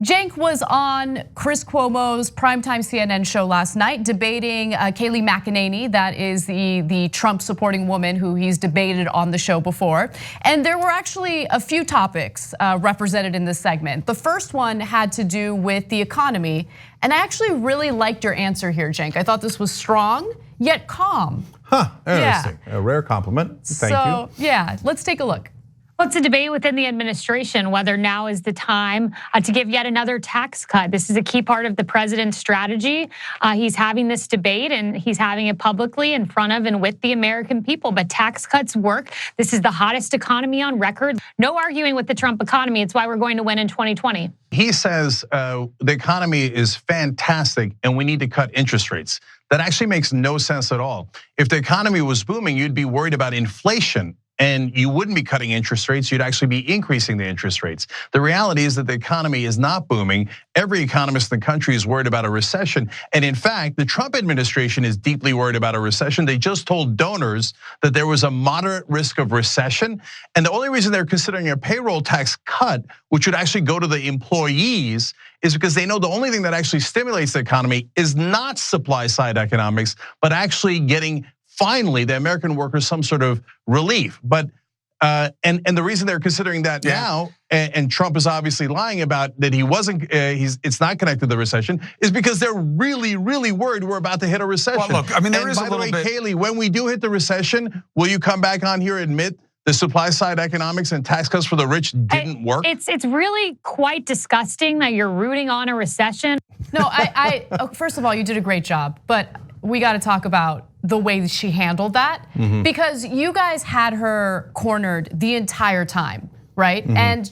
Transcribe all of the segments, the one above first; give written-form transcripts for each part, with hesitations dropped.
Cenk was on Chris Cuomo's primetime CNN show last night debating Kayleigh McEnany, that is the Trump supporting woman who he's debated on the show before. And there were actually a few topics represented in this segment. The first one had to do with the economy. And I actually really liked your answer here, Cenk. I thought this was strong, yet calm. Interesting, a rare compliment, thank you. Yeah, let's take a look. Well, it's a debate within the administration whether now is the time to give yet another tax cut. This is a key part of the president's strategy. He's having this debate and he's having it publicly in front of and with the American people. But tax cuts work. This is the hottest economy on record. No arguing with the Trump economy. It's why we're going to win in 2020. He says the economy is fantastic and we need to cut interest rates. That actually makes no sense at all. If the economy was booming, you'd be worried about inflation. And you wouldn't be cutting interest rates, you'd actually be increasing the interest rates. The reality is that the economy is not booming. Every economist in the country is worried about a recession. And in fact, the Trump administration is deeply worried about a recession. They just told donors that there was a moderate risk of recession. And the only reason they're considering a payroll tax cut, which would actually go to the employees, is because they know the only thing that actually stimulates the economy is not supply side economics, but actually getting finally the American workers some sort of relief. But and the reason they're considering that now, and Trump is obviously lying about that he wasn't, it's not connected to the recession, is because they're really, really worried we're about to hit a recession. Well, look, I mean, there is a little bit. By the way, Kayleigh, when we do hit the recession, will you come back on here and admit the supply side economics and tax cuts for the rich didn't work? It's really quite disgusting that you're rooting on a recession. No, first of all, you did a great job, but we got to talk about the way that she handled that, because you guys had her cornered the entire time, right? And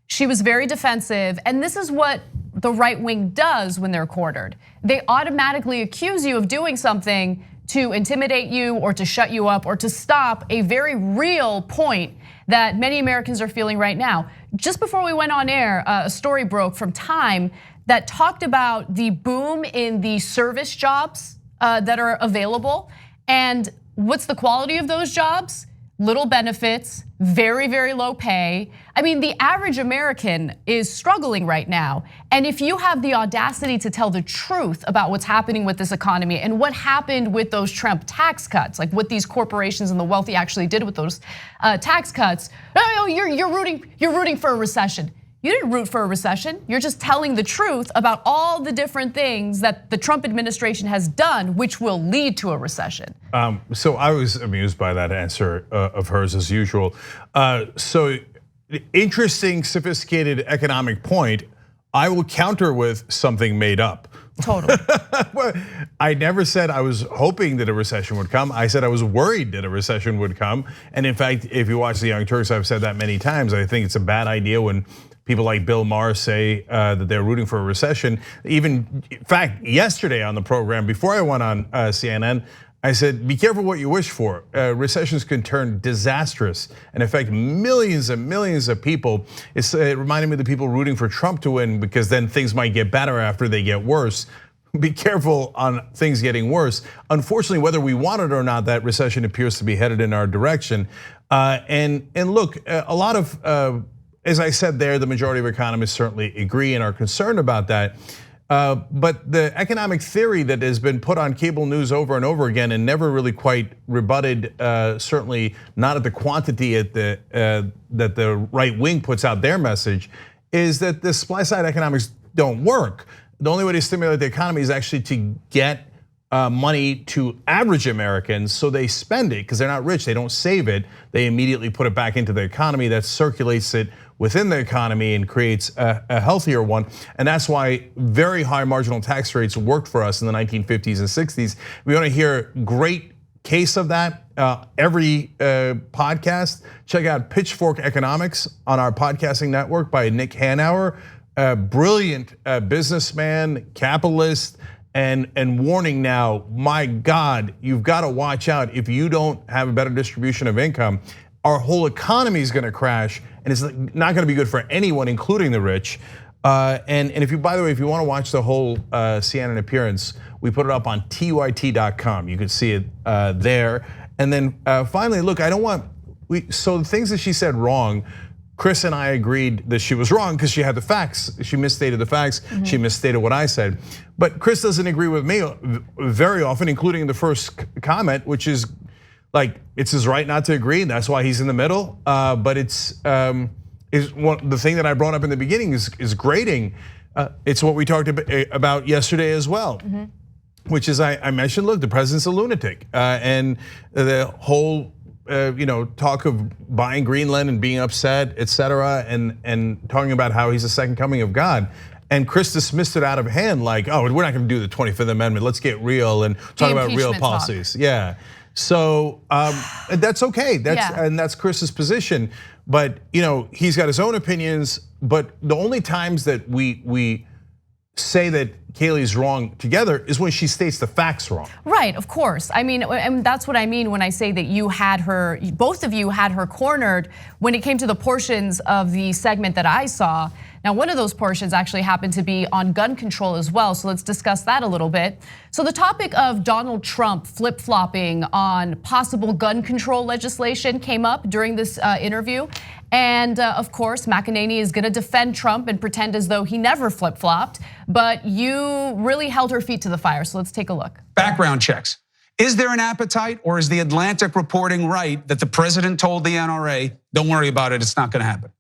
she was very defensive, and this is what the right wing does when they're cornered. They automatically accuse you of doing something to intimidate you or to shut you up or to stop a very real point that many Americans are feeling right now. Just before we went on air, a story broke from Time that talked about the boom in the service jobs that are available. And what's the quality of those jobs? Little benefits, very, very low pay. I mean, the average American is struggling right now. And if you have the audacity to tell the truth about what's happening with this economy and what happened with those Trump tax cuts, like what these corporations and the wealthy actually did with those tax cuts, you're rooting for a recession. You didn't root for a recession. You're just telling the truth about all the different things that the Trump administration has done, which will lead to a recession. So I was amused by that answer of hers as usual. So interesting, sophisticated economic point. I will counter with something made up. Totally. I never said I was hoping that a recession would come. I said I was worried that a recession would come. And in fact, if you watch the Young Turks, I've said that many times. I think it's a bad idea when people like Bill Maher say that they're rooting for a recession. Even, in fact, yesterday on the program, before I went on CNN, I said, be careful what you wish for. Recessions can turn disastrous and affect millions and millions of people. It reminded me of the people rooting for Trump to win because then things might get better after they get worse. Be careful on things getting worse. Unfortunately, whether we want it or not, that recession appears to be headed in our direction. And look, a lot of, as I said there, the majority of economists certainly agree and are concerned about that. But the economic theory that has been put on cable news over and over again and never really quite rebutted, certainly not at the quantity that the right wing puts out their message, is that the supply side economics don't work. The only way to stimulate the economy is actually to get money to average Americans so they spend it because they're not rich, they don't save it. They immediately put it back into the economy that circulates it within the economy and creates a healthier one. And that's why very high marginal tax rates worked for us in the 1950s and 60s. We want to hear great case of that every podcast. Check out Pitchfork Economics on our podcasting network by Nick Hanauer, a brilliant businessman, capitalist, and warning now, my God, you've got to watch out. If you don't have a better distribution of income, our whole economy is going to crash, and it's not going to be good for anyone, including the rich. And if you, by the way, if you want to watch the whole CNN appearance, we put it up on TYT.com. You can see it there. And then finally, look, I don't want, so the things that she said wrong, Chris and I agreed that she was wrong because she had the facts. She misstated the facts. She misstated what I said. But Chris doesn't agree with me very often, including in the first comment, which is like, it's his right not to agree. And that's why he's in the middle. But the thing that I brought up in the beginning is grading. It's what we talked about yesterday as well. Which is, I mentioned, look, the president's a lunatic. And the whole talk of buying Greenland and being upset, et cetera, and talking about how he's the second coming of God. And Chris dismissed it out of hand, like, oh, we're not gonna do the 25th Amendment, let's get real and talk about real policies. Yeah, so that's okay, and that's Chris's position. But he's got his own opinions, but the only times that we say that Kayleigh's wrong together is when she states the facts wrong. Right, of course. I mean, and that's what I mean when I say that you had her, both of you had her cornered when it came to the portions of the segment that I saw. Now, one of those portions actually happened to be on gun control as well, so let's discuss that a little bit. So the topic of Donald Trump flip-flopping on possible gun control legislation came up during this interview. And of course, McEnany is gonna defend Trump and pretend as though he never flip-flopped, but you really held her feet to the fire, so let's take a look. Background checks. Is there an appetite, or is the Atlantic reporting right that the president told the NRA, don't worry about it, it's not gonna happen?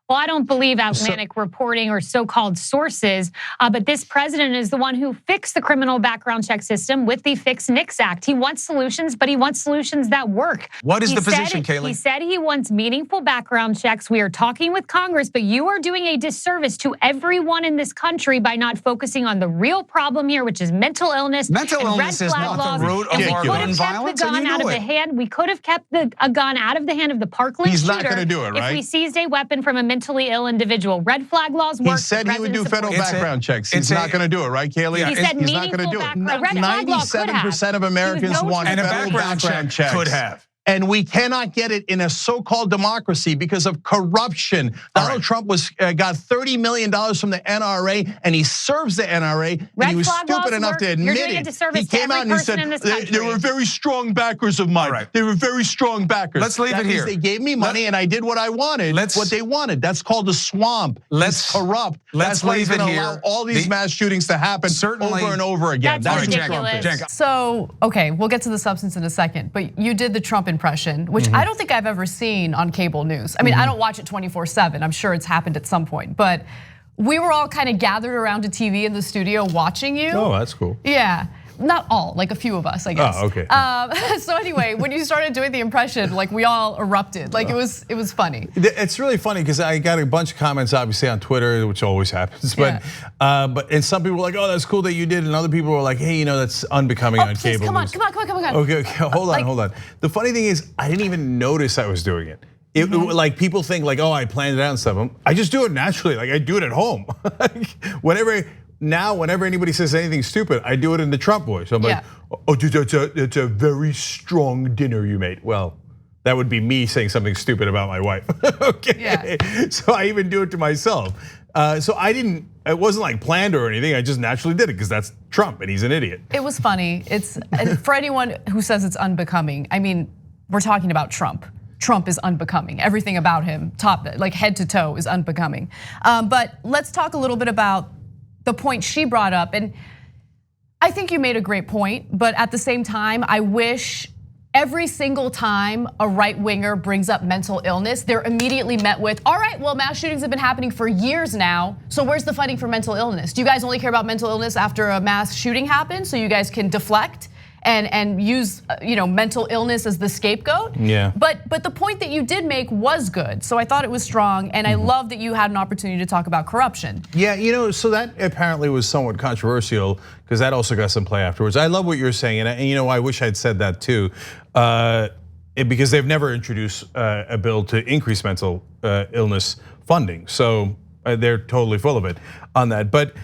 Well, I don't believe Atlantic reporting or so-called sources, but this president is the one who fixed the criminal background check system with the Fix NICS Act. He wants solutions, but he wants solutions that work. What is the position, Kayleigh? He said he wants meaningful background checks. We are talking with Congress, but you are doing a disservice to everyone in this country by not focusing on the real problem here, which is mental illness. Mental illness is not the root of our gun violence, and you know it. We could have kept a gun out of the hand of the Parkland shooter. He's not gonna do it, right? If we seized a weapon from a mentally ill individual. Red flag laws work. He said he would do federal background checks. He's not going to do it, right, Kayleigh? He said he's not going to do it. 97% of Americans want federal background checks. Could have. And we cannot get it in a so-called democracy because of corruption. Donald Trump got $30 million from the NRA, and he serves the NRA, and he was stupid enough to admit it. He came out and he said, they were very strong backers of mine. They were very strong backers. Let's leave it here. They gave me money, and I did what I wanted, what they wanted. That's called a swamp. It's corrupt. Let's leave it here. Allow all these mass shootings to happen over and over again. That's ridiculous. So, okay, we'll get to the substance in a second, but you did the Trump impression, which I don't think I've ever seen on cable news. I mean, I don't watch it 24/7. I'm sure it's happened at some point, but we were all kind of gathered around a TV in the studio watching you. Oh, that's cool. Yeah. Not all, like a few of us, I guess. Oh, okay. So anyway, when you started doing the impression, like we all erupted. Like it was funny. It's really funny because I got a bunch of comments, obviously on Twitter, which always happens. But and some people were like, "Oh, that's cool that you did," and other people were like, "Hey, that's unbecoming on cable." Come on. Okay, hold on. The funny thing is, I didn't even notice I was doing it. Like people think like, "Oh, I planned it out and stuff." I just do it naturally. Like I do it at home. Whenever anybody says anything stupid, I do it in the Trump voice. I'm like, oh, it's a very strong dinner you made. Well, that would be me saying something stupid about my wife. Okay, so I even do it to myself. So it wasn't like planned or anything. I just naturally did it because that's Trump and he's an idiot. It was funny. It's for anyone who says it's unbecoming. I mean, we're talking about Trump. Trump is unbecoming. Everything about him, like head to toe, is unbecoming. But let's talk a little bit about the point she brought up, and I think you made a great point, but at the same time, I wish every single time a right winger brings up mental illness, they're immediately met with, all right, well, mass shootings have been happening for years now, so where's the fighting for mental illness? Do you guys only care about mental illness after a mass shooting happens so you guys can deflect and use mental illness as the scapegoat? Yeah. But the point that you did make was good, so I thought it was strong, and I love that you had an opportunity to talk about corruption. Yeah, so that apparently was somewhat controversial because that also got some play afterwards. I love what you're saying, and I wish I'd said that too, because they've never introduced a bill to increase mental illness funding, so they're totally full of it on that. But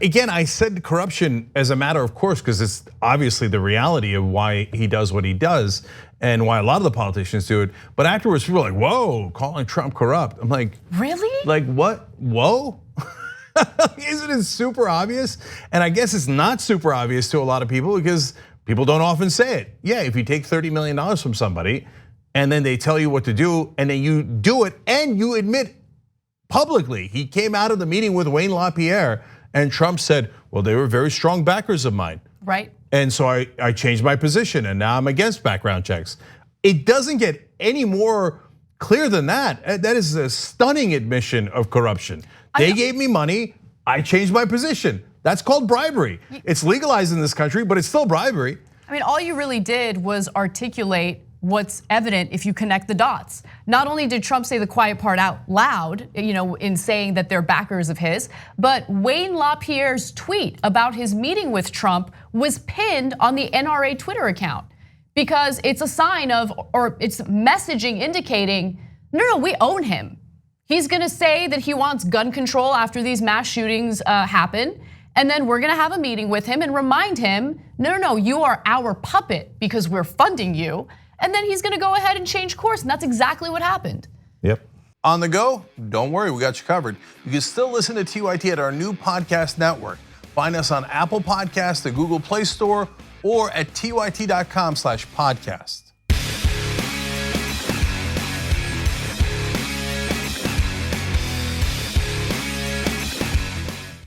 again, I said corruption as a matter of course, because it's obviously the reality of why he does what he does and why a lot of the politicians do it. But afterwards, people are like, whoa, calling Trump corrupt. I'm like, really? Like what, whoa? Isn't it super obvious? And I guess it's not super obvious to a lot of people because people don't often say it. Yeah, if you take $30 million from somebody, and then they tell you what to do, and then you do it, and you admit publicly. He came out of the meeting with Wayne LaPierre, and Trump said, well, they were very strong backers of mine. Right. And so I changed my position, and now I'm against background checks. It doesn't get any more clear than that. That is a stunning admission of corruption. They gave me money, I changed my position. That's called bribery. It's legalized in this country, but it's still bribery. I mean, all you really did was articulate what's evident if you connect the dots. Not only did Trump say the quiet part out loud, in saying that they're backers of his, but Wayne LaPierre's tweet about his meeting with Trump was pinned on the NRA Twitter account because it's a sign of, or it's messaging indicating, no, we own him. He's gonna say that he wants gun control after these mass shootings happen. And then we're gonna have a meeting with him and remind him, no, you are our puppet because we're funding you. And then he's gonna go ahead and change course, and that's exactly what happened. Yep. On the go, don't worry, we got you covered. You can still listen to TYT at our new podcast network. Find us on Apple Podcasts, the Google Play Store, or at tyt.com/podcast.